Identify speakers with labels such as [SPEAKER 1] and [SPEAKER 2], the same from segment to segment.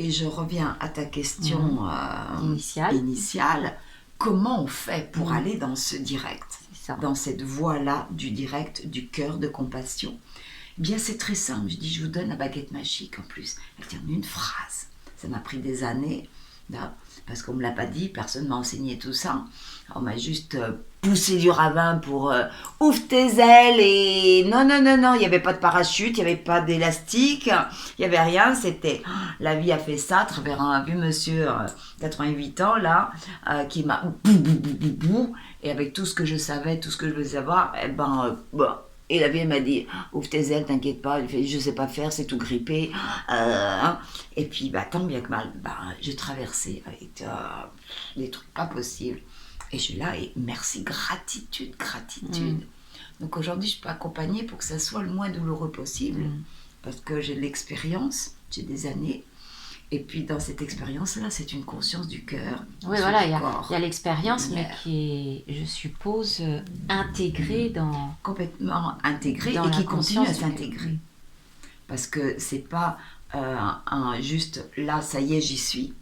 [SPEAKER 1] Et je reviens à ta question
[SPEAKER 2] Initiale.
[SPEAKER 1] initiale. Comment on fait pour aller dans ce direct,
[SPEAKER 2] C'est ça.
[SPEAKER 1] dans cette voie-là du direct, du cœur de compassion? Eh bien, c'est très simple. Je dis, je vous donne la baguette magique en plus. Elle tient une phrase. Ça m'a pris des années, là, parce qu'on ne me l'a pas dit, personne ne m'a enseigné tout ça. On m'a juste poussé du ravin pour ouvre tes ailes et non, il n'y avait pas de parachute, il n'y avait pas d'élastique, il n'y avait rien, c'était la vie a fait ça à travers un vieux monsieur 88 ans là, qui m'a et avec tout ce que je savais, tout ce que je voulais savoir, et la vie m'a dit ouvre tes ailes, t'inquiète pas, il fait, je sais pas faire, c'est tout grippé, et puis tant bien que mal, j'ai traversé avec des trucs pas possibles. Et je suis là et merci, gratitude. Donc aujourd'hui, je peux accompagner pour que ça soit le moins douloureux possible, parce que j'ai de l'expérience, j'ai des années. Et puis dans cette expérience-là, c'est une conscience du cœur.
[SPEAKER 2] Oui, voilà, il y a l'expérience, mais qui est, je suppose, intégrée dans...
[SPEAKER 1] Complètement intégrée
[SPEAKER 2] dans
[SPEAKER 1] et qui
[SPEAKER 2] la
[SPEAKER 1] continue à
[SPEAKER 2] conscience
[SPEAKER 1] s'intégrer. Parce que c'est pas juste là, ça y est, j'y suis,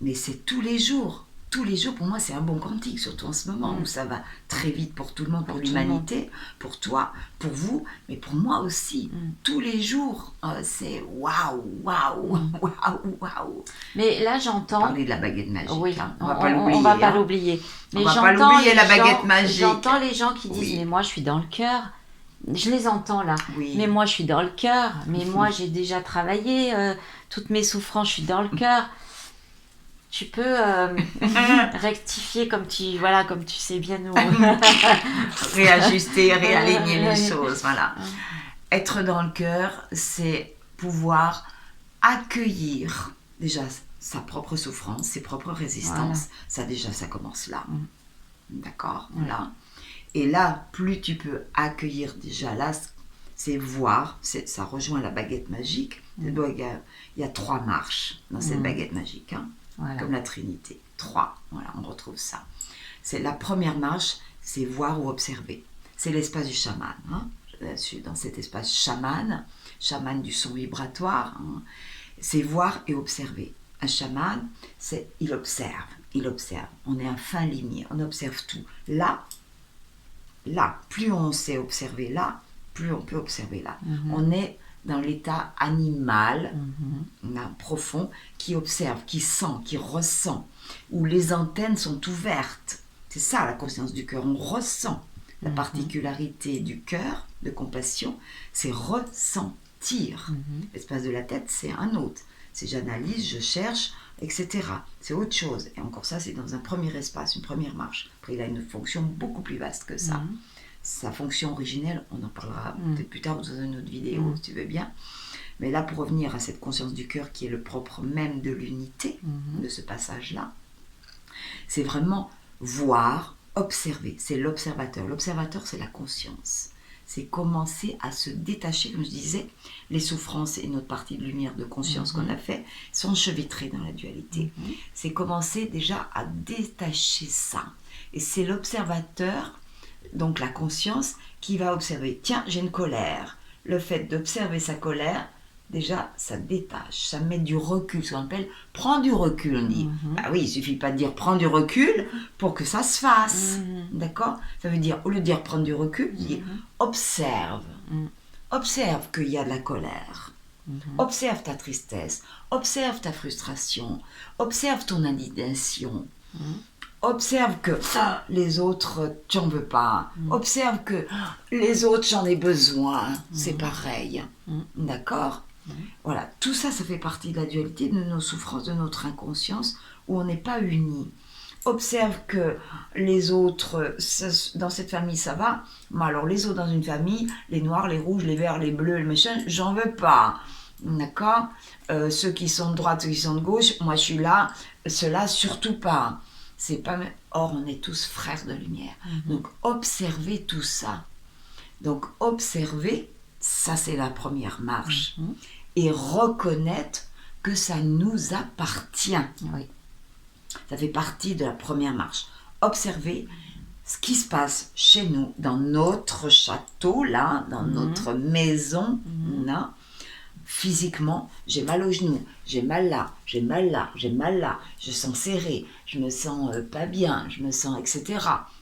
[SPEAKER 1] mais c'est tous les jours. Tous les jours, pour moi, c'est un bon quantique, surtout en ce moment où ça va très vite pour tout le monde, pour l'humanité, pour toi, pour vous, mais pour moi aussi. Tous les jours, c'est waouh.
[SPEAKER 2] Mais là, j'entends...
[SPEAKER 1] Parler de la baguette magique,
[SPEAKER 2] oui,
[SPEAKER 1] on va pas l'oublier.
[SPEAKER 2] On va pas l'oublier. Mais
[SPEAKER 1] on va pas l'oublier, la baguette magique.
[SPEAKER 2] J'entends les gens qui disent, mais moi, je suis dans le cœur. Je les entends là.
[SPEAKER 1] Oui.
[SPEAKER 2] Mais moi, je suis dans le cœur. Mais moi, j'ai déjà travaillé. Toutes mes souffrances, je suis dans le cœur. Tu peux rectifier comme tu sais bien nous
[SPEAKER 1] réajuster, réaligner les choses, voilà. Être dans le cœur, c'est pouvoir accueillir déjà sa propre souffrance, ses propres résistances. Voilà. Ça commence là. D'accord, là. Et là, plus tu peux accueillir déjà là, c'est voir, ça rejoint la baguette magique. Il y a 3 marches dans cette baguette magique, hein. Voilà. Comme la Trinité. 3, voilà, on retrouve ça. C'est la première marche, c'est voir ou observer. C'est l'espace du chaman. Hein. Je suis dans cet espace chaman du son vibratoire. Hein. C'est voir et observer. Un chaman, il observe. On est un fin limier, on observe tout. Là, plus on sait observer là, plus on peut observer là. On est dans l'état animal, profond, qui observe, qui sent, qui ressent, où les antennes sont ouvertes. C'est ça la conscience du cœur, on ressent. La particularité du cœur, de compassion, c'est ressentir. L'espace de la tête, c'est un autre. C'est j'analyse, je cherche, etc. C'est autre chose. Et encore ça, c'est dans un premier espace, une première marche. Après, il a une fonction beaucoup plus vaste que ça. Sa fonction originelle, on en parlera peut-être plus tard dans une autre vidéo, si tu veux bien. Mais là, pour revenir à cette conscience du cœur qui est le propre même de l'unité, de ce passage-là, c'est vraiment voir, observer. C'est l'observateur. L'observateur, c'est la conscience. C'est commencer à se détacher, comme je disais, les souffrances et notre partie de lumière de conscience qu'on a fait sont enchevêtrées dans la dualité. C'est commencer déjà à détacher ça. Et c'est l'observateur, donc la conscience, qui va observer. Tiens, j'ai une colère. Le fait d'observer sa colère, déjà, ça détache, ça met du recul, ce qu'on appelle prends du recul. On dit, oui, il suffit pas de dire prends du recul pour que ça se fasse. D'accord ? Ça veut dire, au lieu de dire prendre du recul, dis observe. Observe qu'il y a de la colère. Observe ta tristesse. Observe ta frustration. Observe ton indignation. Observe que les autres, tu n'en veux pas. Observe que les autres, j'en ai besoin. C'est pareil. D'accord ? Voilà, tout ça, ça fait partie de la dualité, de nos souffrances, de notre inconscience, où on n'est pas unis. Observe que les autres, dans cette famille, ça va. Mais alors, les autres dans une famille, les noirs, les rouges, les verts, les bleus, les machins, j'en veux pas. D'accord ? Ceux qui sont de droite, ceux qui sont de gauche, moi je suis là, ceux-là, surtout pas. C'est pas... Or, on est tous frères de lumière. Donc, observez tout ça. Donc, observer, ça c'est la première marche. Et reconnaître que ça nous appartient. Oui. Ça fait partie de la première marche. Observer ce qui se passe chez nous, dans notre château, là, dans notre maison, là. Physiquement, j'ai mal au genou, j'ai mal là, j'ai mal là, j'ai mal là, je sens serré, je me sens pas bien, je me sens, etc.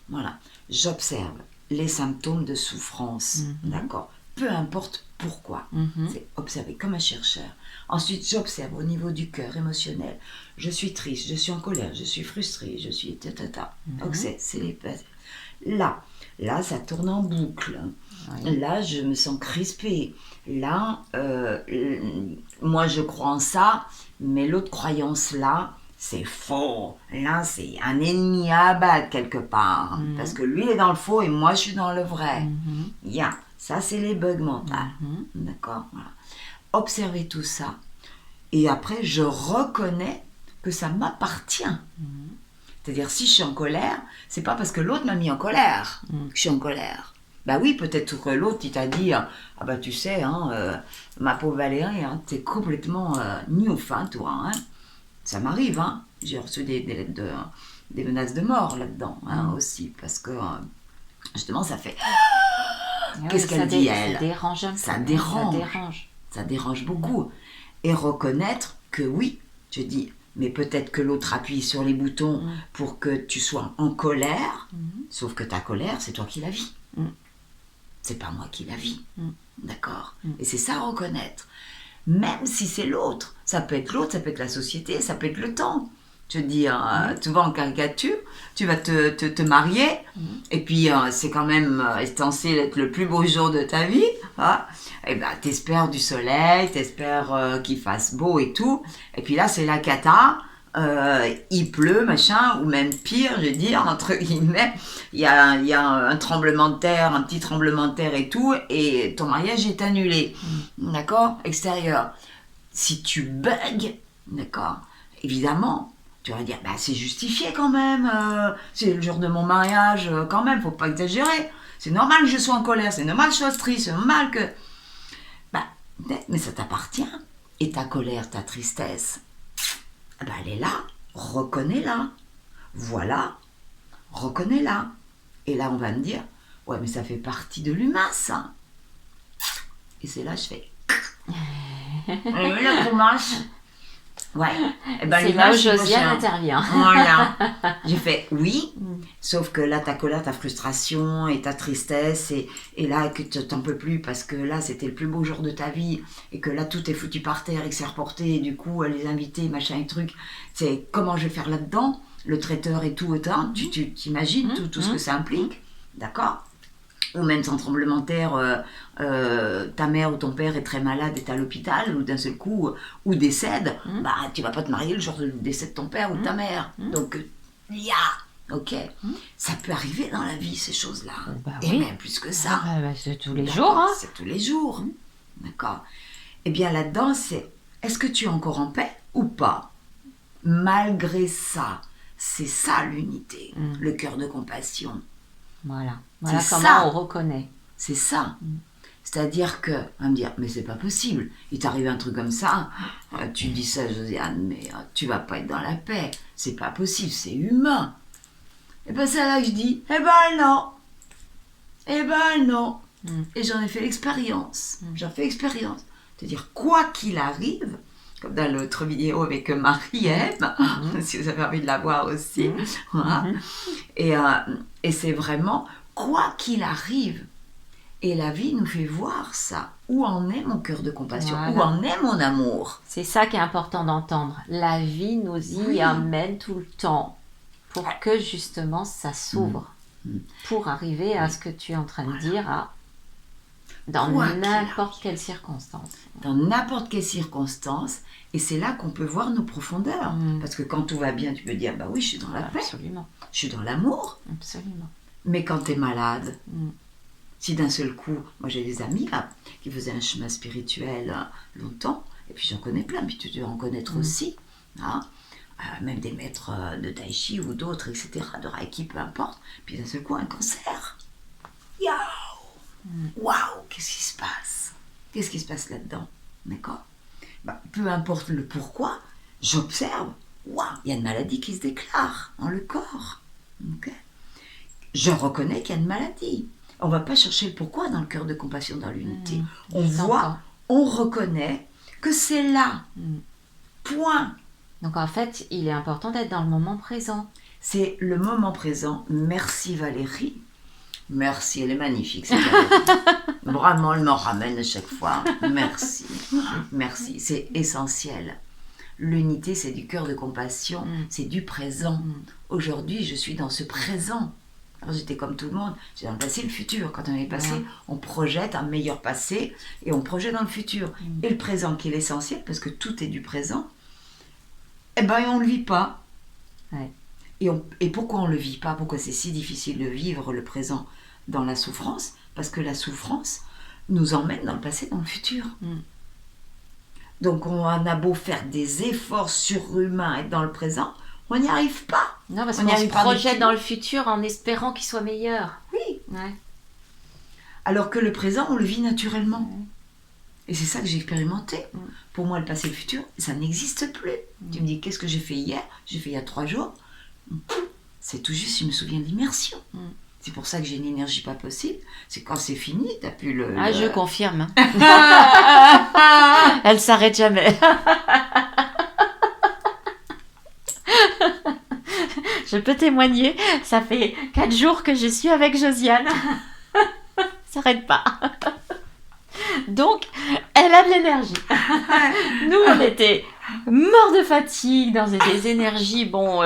[SPEAKER 1] Voilà, j'observe les symptômes de souffrance, d'accord? Peu importe pourquoi, c'est observer comme un chercheur. Ensuite, j'observe au niveau du cœur émotionnel. Je suis triste, je suis en colère, je suis frustrée, je suis Donc c'est les Là, ça tourne en boucle. Oui. Là, je me sens crispée. Là, moi, je crois en ça, mais l'autre croyance là, c'est faux. Là, c'est un ennemi à abattre quelque part. Parce que lui, il est dans le faux et moi, je suis dans le vrai. Ça, c'est les bugs mentaux. D'accord, voilà. Observez tout ça. Et après, je reconnais que ça m'appartient. C'est-à-dire, si je suis en colère, c'est pas parce que l'autre m'a mis en colère que je suis en colère. Bah oui, peut-être que l'autre, il t'a dit, ah bah tu sais, ma pauvre Valérie, t'es complètement ouf, toi. Ça m'arrive, j'ai reçu des menaces de mort là-dedans aussi, parce que justement, ça fait... Qu'est-ce qu'elle dit, elle?
[SPEAKER 2] Ça dérange un peu.
[SPEAKER 1] Ça dérange beaucoup. Et reconnaître que oui, je dis... Mais peut-être que l'autre appuie sur les boutons pour que tu sois en colère, sauf que ta colère, c'est toi qui la vis. C'est pas moi qui la vis. D'accord? Et c'est ça, reconnaître. Même si c'est l'autre. Ça peut être l'autre, ça peut être la société, ça peut être le temps. Je veux dire, tu vas en caricature, tu vas te marier, et puis c'est quand même censé être le plus beau jour de ta vie. Et ben, t'espères du soleil, t'espères qu'il fasse beau et tout. Et puis là, c'est la cata. Il pleut, machin, ou même pire, je veux dire, entre guillemets, il y a un tremblement de terre, un petit tremblement de terre et tout, et ton mariage est annulé. D'accord? Extérieur. Si tu bugs, d'accord, évidemment, tu vas dire, bah, c'est justifié quand même, c'est le jour de mon mariage, quand même, faut pas exagérer. C'est normal que je sois en colère, c'est normal que je sois triste, c'est normal que... Bah, mais ça t'appartient. Et ta colère, ta tristesse, bah, elle est là, reconnais-la. Voilà, reconnais-la. Et là, on va me dire, ouais, mais ça fait partie de l'humain, ça. Et c'est là, je fais... la commence. Ouais. Et ben,
[SPEAKER 2] c'est là où Josiane intervient.
[SPEAKER 1] Voilà. J'ai fait oui, sauf que là, ta colère, ta frustration et ta tristesse, et là, que tu t'en peux plus parce que là, c'était le plus beau jour de ta vie, et que là, tout est foutu par terre et que c'est reporté, et du coup, les invités, machin et truc, c'est comment je vais faire là-dedans, le traiteur et tout, autant, tu t'imagines tout ce que ça implique, d'accord? Ou même sans tremblement de terre, ta mère ou ton père est très malade et t'es à l'hôpital, ou d'un seul coup, ou décède, bah tu vas pas te marier le jour du décès de ton père ou de ta mère. Donc, ok, ça peut arriver dans la vie, ces choses-là.
[SPEAKER 2] Bah,
[SPEAKER 1] et même plus que ça.
[SPEAKER 2] C'est tous les jours.
[SPEAKER 1] C'est tous les jours. D'accord. Et bien là-dedans, c'est, est-ce que tu es encore en paix ou pas? Malgré ça, c'est ça l'unité, le cœur de compassion.
[SPEAKER 2] Voilà comment on reconnaît.
[SPEAKER 1] C'est ça. C'est-à-dire que, on va me dire, mais c'est pas possible, il t'arrive un truc comme ça, tu dis ça, Josiane, mais tu vas pas être dans la paix, c'est pas possible, c'est humain. Et ben c'est là que je dis, eh ben non. Et j'en ai fait l'expérience, c'est-à-dire, quoi qu'il arrive, comme dans l'autre vidéo avec Marie-Ève, si vous avez envie de la voir aussi, voilà. Et c'est vraiment, quoi qu'il arrive, et la vie nous fait voir ça, où en est mon cœur de compassion, où en est mon amour.
[SPEAKER 2] C'est ça qui est important d'entendre, la vie nous y amène tout le temps, pour que justement ça s'ouvre, pour arriver à ce que tu es en train de dire, dans n'importe quelle circonstance.
[SPEAKER 1] Dans n'importe quelle circonstance, et c'est là qu'on peut voir nos profondeurs. Parce que quand tout va bien, tu peux dire, bah oui, je suis dans la paix.
[SPEAKER 2] Absolument.
[SPEAKER 1] Je suis dans l'amour.
[SPEAKER 2] Absolument.
[SPEAKER 1] Mais quand tu es malade, si d'un seul coup, moi j'ai des amis là, qui faisaient un chemin spirituel longtemps, et puis j'en connais plein, puis tu dois en connaître aussi, même des maîtres de tai chi ou d'autres, etc., de reiki, peu importe, puis d'un seul coup, un cancer. Waouh, qu'est-ce qui se passe? Qu'est-ce qui se passe là-dedans? D'accord? Bah, peu importe le pourquoi, j'observe, waouh, il y a une maladie qui se déclare dans le corps. Okay? Je reconnais qu'il y a une maladie. On ne va pas chercher le pourquoi dans le cœur de compassion, dans l'unité. On voit, on reconnaît, que c'est là. Point.
[SPEAKER 2] Donc en fait, il est important d'être dans le moment présent.
[SPEAKER 1] C'est le moment présent. Merci Valérie. Merci, elle est magnifique. Vraiment, elle m'en ramène à chaque fois. Merci. Merci, c'est essentiel. L'unité, c'est du cœur de compassion, c'est du présent. Aujourd'hui, je suis dans ce présent. Alors, j'étais comme tout le monde, j'ai dans le passé et le futur. Quand on est passé, on projette un meilleur passé et on projette dans le futur. Et le présent qui est l'essentiel, parce que tout est du présent, eh ben on ne le vit pas.
[SPEAKER 2] Ouais.
[SPEAKER 1] Et pourquoi on ne le vit pas? Pourquoi c'est si difficile de vivre le présent dans la souffrance? Parce que la souffrance nous emmène dans le passé, dans le futur. Donc on a beau faire des efforts surhumains, être dans le présent, on n'y arrive pas.
[SPEAKER 2] Non, parce qu'on se projette dans le futur en espérant qu'il soit meilleur.
[SPEAKER 1] Oui.
[SPEAKER 2] Ouais.
[SPEAKER 1] Alors que le présent, on le vit naturellement. Et c'est ça que j'ai expérimenté. Pour moi, le passé et le futur, ça n'existe plus. Tu me dis, qu'est-ce que j'ai fait hier? J'ai fait il y a 3 jours. C'est tout juste, je me souviens de l'immersion. C'est pour ça que j'ai une énergie pas possible. C'est quand c'est fini, t'as plus le...
[SPEAKER 2] Ah, je confirme. Elle s'arrête jamais. Je peux témoigner, ça fait 4 jours que je suis avec Josiane. Ça s'arrête pas. Donc, elle a de l'énergie. Nous, on était morts de fatigue, dans des énergies. Bon,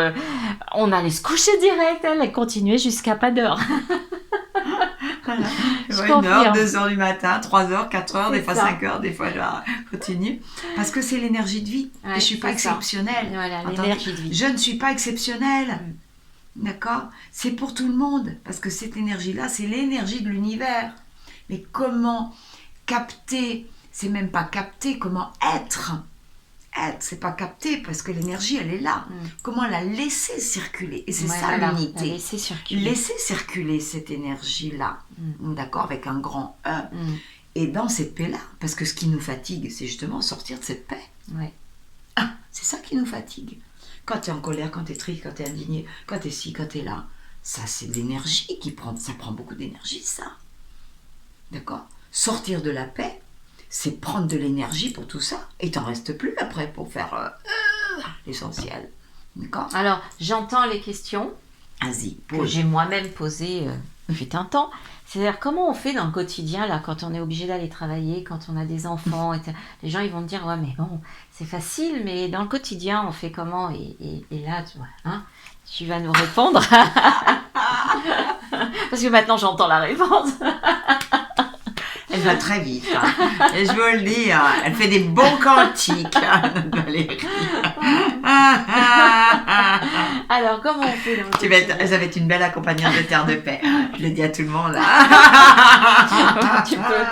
[SPEAKER 2] on allait se coucher direct. Elle continuait jusqu'à pas d'heure.
[SPEAKER 1] Voilà.
[SPEAKER 2] Je
[SPEAKER 1] 1h, 2h du matin, 3h, 4h, des fois
[SPEAKER 2] ça.
[SPEAKER 1] 5h, des fois je continue. Parce que c'est l'énergie de vie.
[SPEAKER 2] Ouais,
[SPEAKER 1] et je ne suis pas exceptionnelle.
[SPEAKER 2] Voilà,
[SPEAKER 1] Entendez?
[SPEAKER 2] l'énergie de vie.
[SPEAKER 1] Je ne suis pas exceptionnelle. D'accord? C'est pour tout le monde. Parce que cette énergie-là, c'est l'énergie de l'univers. Mais comment capter? C'est même pas capter, comment être? Être, c'est pas capter parce que l'énergie, elle est là. Comment la laisser circuler? Et c'est ça l'unité.
[SPEAKER 2] Laisser circuler.
[SPEAKER 1] Laisser circuler cette énergie-là. D'accord? Avec un grand E. Et dans cette paix-là, parce que ce qui nous fatigue, c'est justement sortir de cette paix.
[SPEAKER 2] Ouais.
[SPEAKER 1] Ah, c'est ça qui nous fatigue. Quand tu es en colère, quand tu es triste, quand tu es indigné, quand tu es ci, quand tu es là. Ça, c'est de l'énergie qui prend. Ça prend beaucoup d'énergie, ça. D'accord? Sortir de la paix, c'est prendre de l'énergie pour tout ça. Et t'en restes plus après pour faire l'essentiel. D'accord?
[SPEAKER 2] Alors, j'entends les questions
[SPEAKER 1] Vas-y,
[SPEAKER 2] que
[SPEAKER 1] pose.
[SPEAKER 2] j'ai moi-même posées fut un temps. C'est-à-dire, comment on fait dans le quotidien, là, quand on est obligé d'aller travailler, quand on a des enfants, les gens, ils vont te dire, ouais, mais bon, c'est facile, mais dans le quotidien, on fait comment? Et là, tu vois, hein, tu vas nous répondre. Parce que maintenant, j'entends la réponse.
[SPEAKER 1] Elle va très vite. Hein. Et je vous le dis, hein, elle fait des bons cantiques, notre Valérie.
[SPEAKER 2] Alors, comment on fait dans le quotidien?
[SPEAKER 1] Ça va être une belle accompagnante de Terre de Paix. Je le dis à tout le monde.
[SPEAKER 2] Tu peux.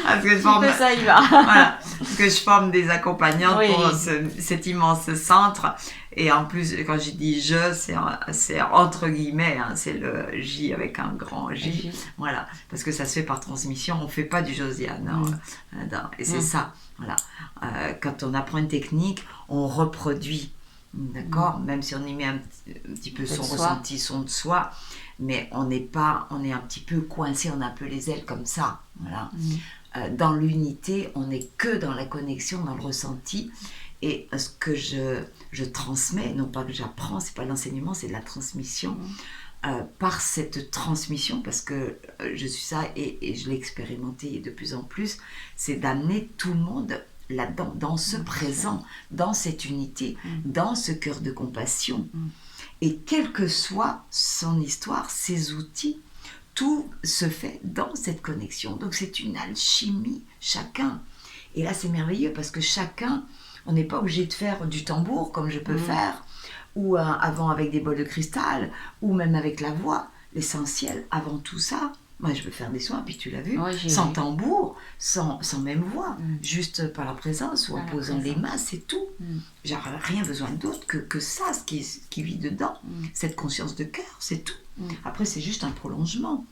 [SPEAKER 1] Parce que je forme,
[SPEAKER 2] Ça y va.
[SPEAKER 1] voilà, parce que je forme des accompagnantes
[SPEAKER 2] Oui.
[SPEAKER 1] pour cet immense centre. Et en plus, quand je dis je, c'est entre guillemets, hein, c'est le J avec un grand J. Voilà, parce que ça se fait par transmission, on ne fait pas du Josiane. Hein, et c'est ça, voilà. Quand on apprend une technique, on reproduit, d'accord? Même si on y met un petit peu son ressenti, son de soi, mais on est un petit peu coincé, on a un peu les ailes comme ça, voilà. Dans l'unité, on n'est que dans la connexion, dans le ressenti. Et ce que je transmets, non pas que j'apprends, c'est pas l'enseignement, c'est de la transmission. Par cette transmission, parce que je suis ça et je l'ai expérimenté de plus en plus, c'est d'amener tout le monde là-dedans, dans ce présent, dans cette unité, dans ce cœur de compassion. Et quelle que soit son histoire, ses outils, tout se fait dans cette connexion. Donc c'est une alchimie, chacun. Et là c'est merveilleux parce que chacun, on n'est pas obligé de faire du tambour comme je peux faire, ou avant avec des bols de cristal, ou même avec la voix. L'essentiel, avant tout ça, moi je veux faire des soins, puis tu l'as vu, sans tambour, sans même voix, juste par la présence, ou en posant les mains, c'est tout. J'ai rien besoin d'autre que ça, ce qui vit dedans, cette conscience de cœur, c'est tout. Après c'est juste un prolongement,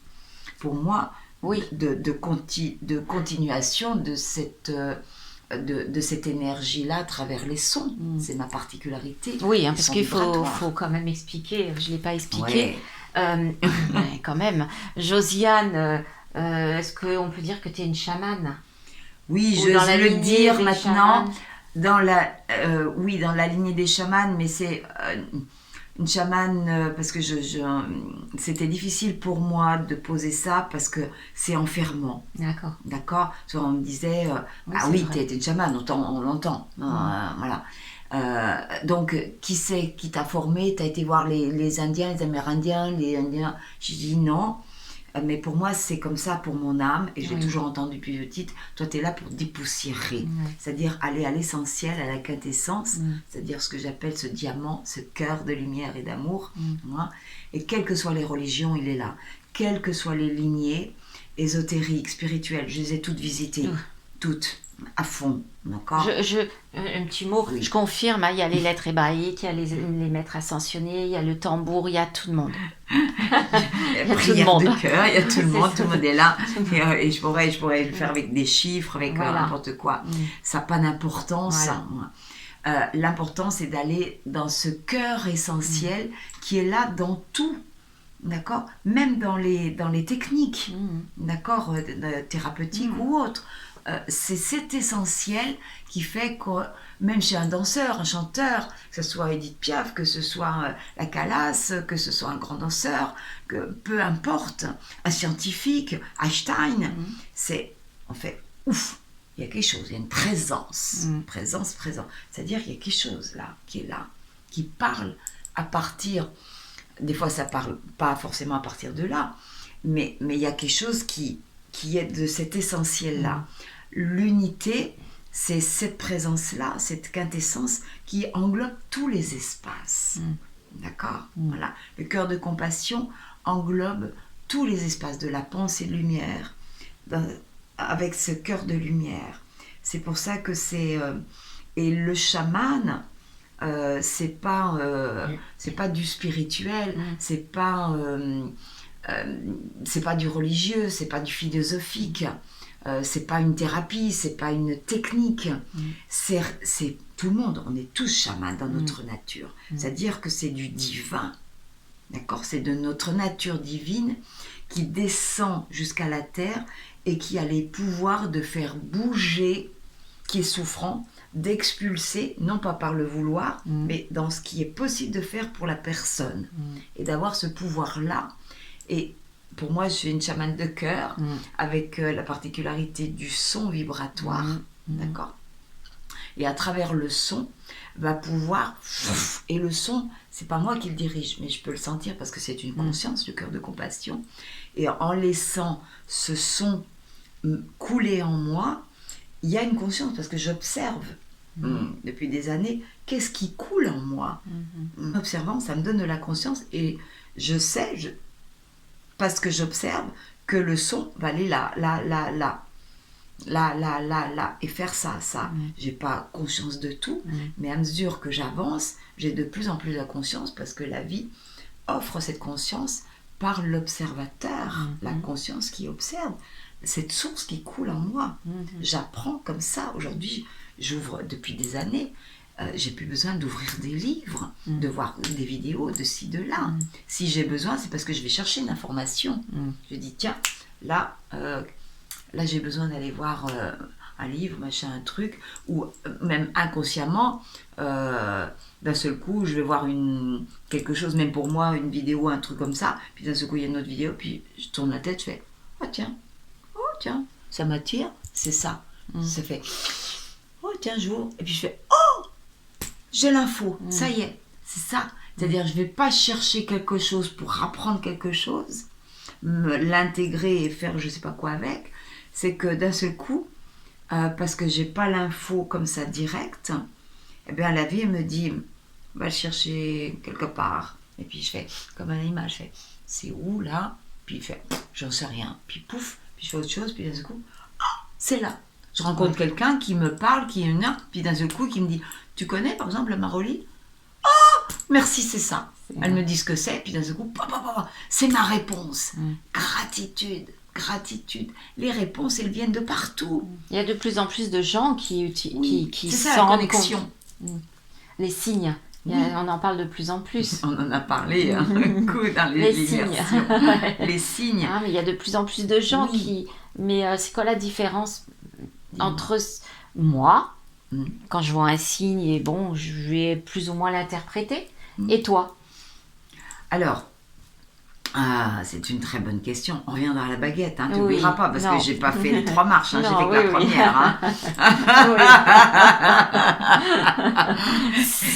[SPEAKER 1] pour moi, de continuation de cette... de cette énergie-là à travers les sons. C'est ma particularité.
[SPEAKER 2] Oui, hein, parce qu'il faut quand même expliquer, je ne l'ai pas expliqué. Quand même. Josiane, est-ce qu'on peut dire que tu es une chamane?
[SPEAKER 1] Oui,
[SPEAKER 2] Ou
[SPEAKER 1] je
[SPEAKER 2] dans la
[SPEAKER 1] veux le
[SPEAKER 2] lignée
[SPEAKER 1] dire
[SPEAKER 2] des
[SPEAKER 1] maintenant.
[SPEAKER 2] chamans.
[SPEAKER 1] Oui, dans la lignée des chamans, mais c'est une chamane parce que c'était difficile pour moi de poser ça parce que c'est enfermant.
[SPEAKER 2] D'accord.
[SPEAKER 1] D'accord. Soit on me disait,
[SPEAKER 2] Oui,
[SPEAKER 1] ah
[SPEAKER 2] c'est
[SPEAKER 1] oui,
[SPEAKER 2] vrai.
[SPEAKER 1] t'es une chamane, on l'entend. Voilà. Donc, qui c'est qui t'a formé? T'as été voir les Indiens, les Amérindiens, les Indiens? J'ai dit non. Mais pour moi, c'est comme ça pour mon âme, et j'ai
[SPEAKER 2] Oui.
[SPEAKER 1] toujours entendu depuis petite, toi, tu es là pour dépoussiérer,
[SPEAKER 2] Oui.
[SPEAKER 1] c'est-à-dire aller à l'essentiel, à la quintessence, c'est-à-dire ce que j'appelle ce diamant, ce cœur de lumière et d'amour. Hein. Et quelles que soient les religions, il est là. Quelles que soient les lignées, ésotériques, spirituelles, je les ai toutes visitées, toutes, à fond, d'accord.
[SPEAKER 2] Un petit mot,
[SPEAKER 1] Oui.
[SPEAKER 2] je confirme, hein, il y a les lettres hébraïques, il y a les maîtres ascensionnés, il y a le tambour, il y a tout le monde.
[SPEAKER 1] Il y a prière de cœur, il y a tout le monde est là. Et je pourrais le faire avec des chiffres, avec n'importe quoi. Ça n'a pas d'importance. Voilà. L'important, c'est d'aller dans ce cœur essentiel qui est là dans tout. D'accord. Même dans les techniques, d'accord, thérapeutiques ou autres. C'est cet essentiel qui fait que même chez un danseur, un chanteur, que ce soit Edith Piaf, que ce soit la Calas, que ce soit un grand danseur, que peu importe, un scientifique, Einstein, c'est en fait ouf, il y a quelque chose, il y a une présence, présence. C'est-à-dire qu'il y a quelque chose là, qui parle à partir, des fois ça parle pas forcément à partir de là, mais il y a quelque chose qui est de cet essentiel-là. L'unité, c'est cette présence-là, cette quintessence qui englobe tous les espaces. D'accord. Voilà. Le cœur de compassion englobe tous les espaces de la pensée de lumière, avec ce cœur de lumière. C'est pour ça que c'est... et le chaman, c'est pas du spirituel, c'est pas du religieux, c'est pas du philosophique. C'est pas une thérapie, c'est pas une technique, c'est tout le monde, on est tous chamans dans notre nature, c'est-à-dire que c'est du divin, d'accord, c'est de notre nature divine qui descend jusqu'à la terre et qui a les pouvoirs de faire bouger, qui est souffrant, d'expulser, non pas par le vouloir, mais dans ce qui est possible de faire pour la personne, et d'avoir ce pouvoir-là. Et pour moi, je suis une chamane de cœur, avec la particularité du son vibratoire, d'accord. Et à travers le son, va pouvoir... Et le son, c'est pas moi qui le dirige, mais je peux le sentir parce que c'est une conscience, le cœur de compassion. Et en laissant ce son couler en moi, il y a une conscience parce que j'observe depuis des années qu'est-ce qui coule en moi. En observant, ça me donne de la conscience et je sais... parce que j'observe que le son va aller là, et faire ça. J'ai pas conscience de tout, mais à mesure que j'avance, j'ai de plus en plus la conscience parce que la vie offre cette conscience par l'observateur, la conscience qui observe, cette source qui coule en moi. J'apprends comme ça. Aujourd'hui, j'ouvre depuis des années. J'ai plus besoin d'ouvrir des livres, de voir des vidéos de ci, de là. Si j'ai besoin, c'est parce que je vais chercher une information. Je dis, tiens, là j'ai besoin d'aller voir un livre, machin, un truc, ou même inconsciemment, d'un seul coup, je vais voir quelque chose, même pour moi, une vidéo, un truc comme ça, puis d'un seul coup, il y a une autre vidéo, puis je tourne la tête, je fais, oh tiens, ça m'attire, c'est ça. Ça fait, oh tiens, j'ouvre, et puis je fais, oh, j'ai l'info, ça y est, c'est ça. C'est-à-dire, je ne vais pas chercher quelque chose pour apprendre quelque chose, l'intégrer et faire je ne sais pas quoi avec. C'est que d'un seul coup, parce que je n'ai pas l'info comme ça directe, eh bien la vie me dit, va le chercher quelque part. Et puis je fais, comme un animal, je fais, c'est où là? Puis il fait, j'en sais rien. Puis pouf, puis je fais autre chose, puis d'un seul coup, oh, c'est là. Je rencontre quelqu'un qui me parle, puis d'un seul coup qui me dit, tu connais par exemple la Maroli? Oh, merci, c'est ça. Elle me dit ce que c'est, puis d'un seul coup, c'est ma réponse. Gratitude. Les réponses, elles viennent de partout.
[SPEAKER 2] Il y a de plus en plus de gens qui
[SPEAKER 1] c'est ça,
[SPEAKER 2] s'en
[SPEAKER 1] la
[SPEAKER 2] rendent
[SPEAKER 1] connexion.
[SPEAKER 2] compte. Les signes. On en parle de plus en plus.
[SPEAKER 1] On en a parlé un coup dans
[SPEAKER 2] les signes.
[SPEAKER 1] Les signes.
[SPEAKER 2] Ah, mais il y a de plus en plus de gens qui... Mais c'est quoi la différence? entre moi,
[SPEAKER 1] Mm.
[SPEAKER 2] quand je vois un signe, et bon, je vais plus ou moins l'interpréter. Et toi?
[SPEAKER 1] Alors, c'est une très bonne question. On reviendra à la baguette, hein, tu
[SPEAKER 2] Oui,
[SPEAKER 1] n'oublieras pas, parce
[SPEAKER 2] non.
[SPEAKER 1] que j'ai pas fait les 3 marches, hein, j'ai
[SPEAKER 2] Non,
[SPEAKER 1] fait que
[SPEAKER 2] oui,
[SPEAKER 1] la
[SPEAKER 2] oui.
[SPEAKER 1] première. Hein.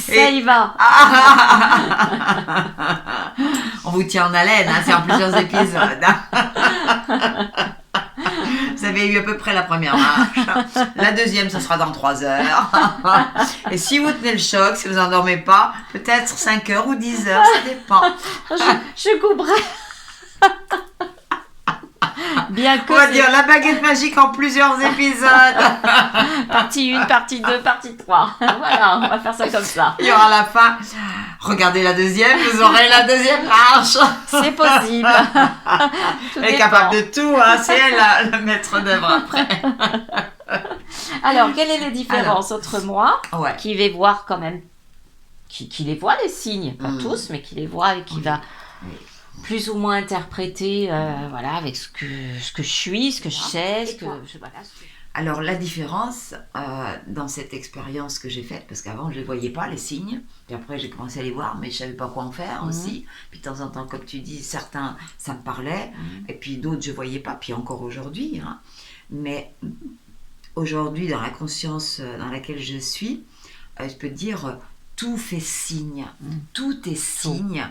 [SPEAKER 2] Ça y va.
[SPEAKER 1] On vous tient en haleine, hein, c'est en plusieurs épisodes. Vous avez eu à peu près la première marche. La deuxième, ce sera dans 3 heures. Et si vous tenez le choc, si vous n'endormez pas, peut-être 5 heures ou 10 heures, ça dépend.
[SPEAKER 2] Je couperai. Bien que
[SPEAKER 1] On va dire la baguette magique en plusieurs épisodes.
[SPEAKER 2] partie 1, partie 2, partie 3. Voilà, on va faire ça comme ça.
[SPEAKER 1] Il y aura la fin. Regardez la deuxième, vous aurez la deuxième marche.
[SPEAKER 2] C'est possible. Tout
[SPEAKER 1] Elle est
[SPEAKER 2] dépend.
[SPEAKER 1] capable de tout, hein. C'est elle le maître d'œuvre après.
[SPEAKER 2] Alors, quelle est la différence entre moi,
[SPEAKER 1] Ouais.
[SPEAKER 2] qui vais voir quand même, qui les voit les signes, pas
[SPEAKER 1] Mm.
[SPEAKER 2] tous, mais qui les voit et qui va
[SPEAKER 1] Oui.
[SPEAKER 2] plus ou moins interpréter, voilà, avec ce que je suis, ce que je sais, ce que voilà.
[SPEAKER 1] Alors la différence dans cette expérience que j'ai faite, parce qu'avant je ne les voyais pas les signes, puis après j'ai commencé à les voir, mais je ne savais pas quoi en faire aussi. Puis de temps en temps, comme tu dis, certains ça me parlait, et puis d'autres je ne voyais pas, puis encore aujourd'hui. Hein. Mais aujourd'hui, dans la conscience dans laquelle je suis, je peux te dire, tout fait signe, tout est signe.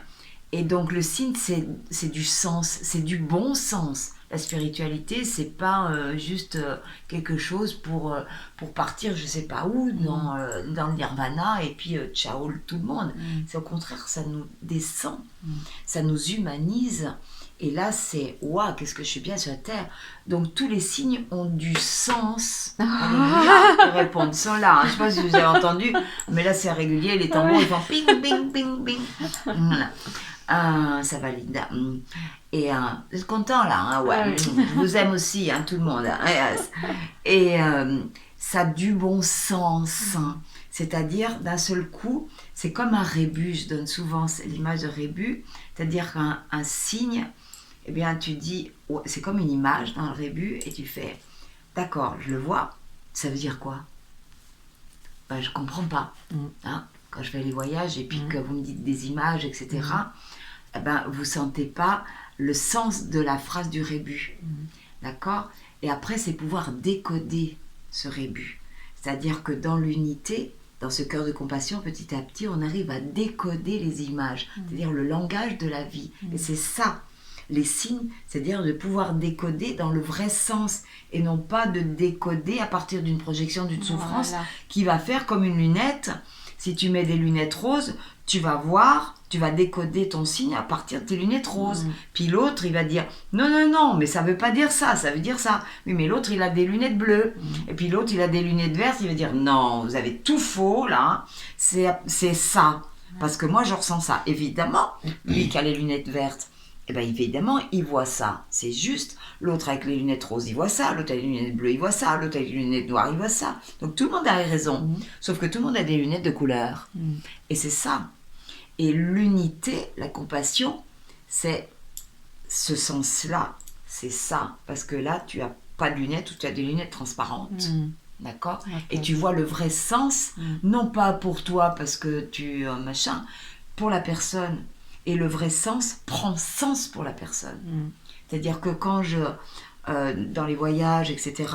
[SPEAKER 1] Et donc le signe, c'est du sens, c'est du bon sens. La spiritualité, c'est pas juste quelque chose pour partir, je sais pas où, dans le nirvana, et puis ciao tout le monde. C'est au contraire, ça nous descend, ça nous humanise. Et là, c'est waouh, qu'est-ce que je suis bien sur la terre. Donc tous les signes ont du sens. Alléluia, pour répondre ça là. Je sais pas si vous avez entendu, mais là c'est régulier, les tambours ils font ping, ping, ping, ping. Voilà. Ça valide. Et vous êtes content là, hein, ouais. Je vous aime aussi, hein, tout le monde. Et ça a du bon sens. Hein. C'est-à-dire, d'un seul coup, c'est comme un rébus. Je donne souvent l'image de rébus. C'est-à-dire qu'un signe, eh bien, tu dis, ouais, c'est comme une image dans le rébus, et tu fais, d'accord, je le vois. Ça veut dire quoi? Ben, je comprends pas. Hein. Quand je fais les voyages et puis que vous me dites des images, etc., eh ben, vous ne sentez pas le sens de la phrase du rébus. D'accord? Et après, c'est pouvoir décoder ce rébus. C'est-à-dire que dans l'unité, dans ce cœur de compassion, petit à petit, on arrive à décoder les images, c'est-à-dire le langage de la vie. Et c'est ça, les signes, c'est-à-dire de pouvoir décoder dans le vrai sens et non pas de décoder à partir d'une projection, d'une souffrance qui va faire comme une lunette. Si tu mets des lunettes roses, tu vas voir, tu vas décoder ton signe à partir de tes lunettes roses. Puis l'autre, il va dire non, non, non, mais ça veut pas dire ça, ça veut dire ça. Oui, mais l'autre, il a des lunettes bleues. Et puis l'autre, il a des lunettes vertes, il va dire non, vous avez tout faux là, c'est ça. Parce que moi, je ressens ça. Évidemment, lui qui a les lunettes vertes, eh bien évidemment, il voit ça. C'est juste. L'autre avec les lunettes roses, il voit ça. L'autre avec les lunettes bleues, il voit ça. L'autre avec les lunettes noires, il voit ça. Donc tout le monde a raison. Sauf que tout le monde a des lunettes de couleur. Et c'est ça. Et l'unité, la compassion, c'est ce sens-là. C'est ça. Parce que là, tu n'as pas de lunettes ou tu as des lunettes transparentes. D'accord? Et tu vois le vrai sens, non pas pour toi parce que tu machin, pour la personne. Et le vrai sens prend sens pour la personne. C'est-à-dire que quand dans les voyages, etc.,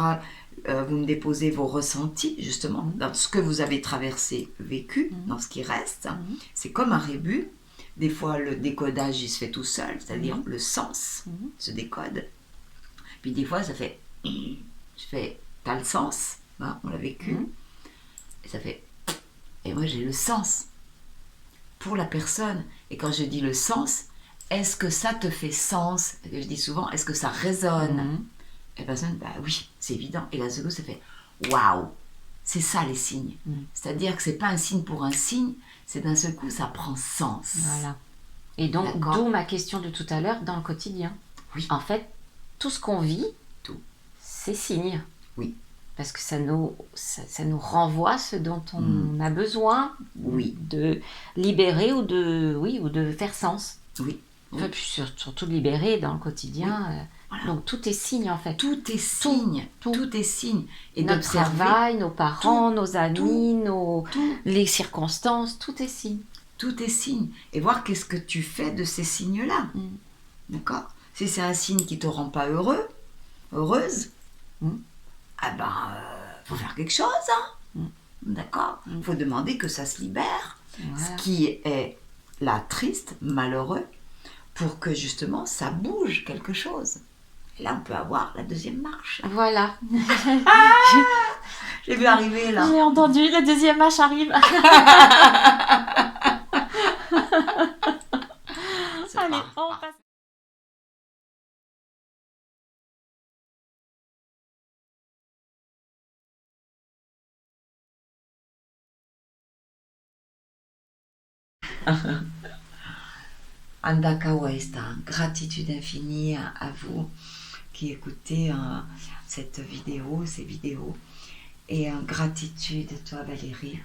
[SPEAKER 1] vous me déposez vos ressentis, justement, dans ce que vous avez traversé, vécu, dans ce qui reste, c'est comme un rébus. Des fois, le décodage, il se fait tout seul, c'est-à-dire le sens se décode. Puis des fois, ça fait... t'as le sens, hein, on l'a vécu, et ça fait... Et moi, j'ai le sens pour la personne. Et quand je dis le sens, est-ce que ça te fait sens? Je dis souvent, est-ce que ça résonne? Et la personne, bah oui, c'est évident. Et là, ça fait, waouh, c'est ça les signes. C'est-à-dire que c'est pas un signe pour un signe, c'est d'un seul coup, ça prend sens.
[SPEAKER 2] Voilà. Et donc, d'où ma question de tout à l'heure, dans le quotidien.
[SPEAKER 1] Oui.
[SPEAKER 2] En fait, tout ce qu'on vit, c'est signe.
[SPEAKER 1] Oui.
[SPEAKER 2] Parce que ça nous renvoie ce dont on a besoin de libérer ou de faire sens.
[SPEAKER 1] Oui.
[SPEAKER 2] Enfin, puis surtout de libérer dans le quotidien
[SPEAKER 1] Voilà.
[SPEAKER 2] Donc tout est signe en fait.
[SPEAKER 1] Tout est signe. Tout est signe. Et
[SPEAKER 2] notre
[SPEAKER 1] d'observer.
[SPEAKER 2] travail, nos parents, nos amis,
[SPEAKER 1] tout.
[SPEAKER 2] les circonstances, tout est signe.
[SPEAKER 1] Tout est signe. Et voir qu'est-ce que tu fais de ces signes-là. D'accord? Si c'est un signe qui te rend pas heureux, heureuse, ah ben, faut faire quelque chose, hein. D'accord? Faut demander que ça se libère.
[SPEAKER 2] Voilà.
[SPEAKER 1] Ce qui est là triste, malheureux, pour que justement ça bouge quelque chose. Et là, on peut avoir la deuxième marche.
[SPEAKER 2] Voilà.
[SPEAKER 1] J'ai vu arriver là.
[SPEAKER 2] J'ai entendu, la deuxième marche arrive. Allez, on passe.
[SPEAKER 1] Andaka Waesta, gratitude infinie à vous qui écoutez cette vidéo, ces vidéos. Et gratitude à toi Valérie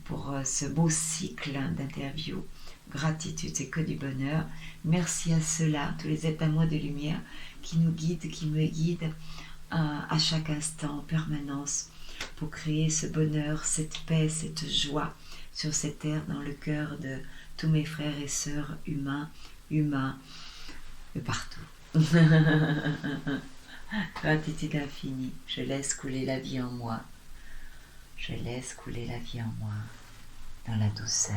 [SPEAKER 1] pour ce beau cycle d'interviews. Gratitude, c'est que du bonheur. Merci à ceux-là, tous les êtres d'amour de lumière qui nous guident, qui me guident à chaque instant, en permanence, pour créer ce bonheur, cette paix, cette joie sur cette terre, dans le cœur de tous mes frères et sœurs humains de partout. Gratitude infinie, je laisse couler la vie en moi. Je laisse couler la vie en moi, dans la douceur.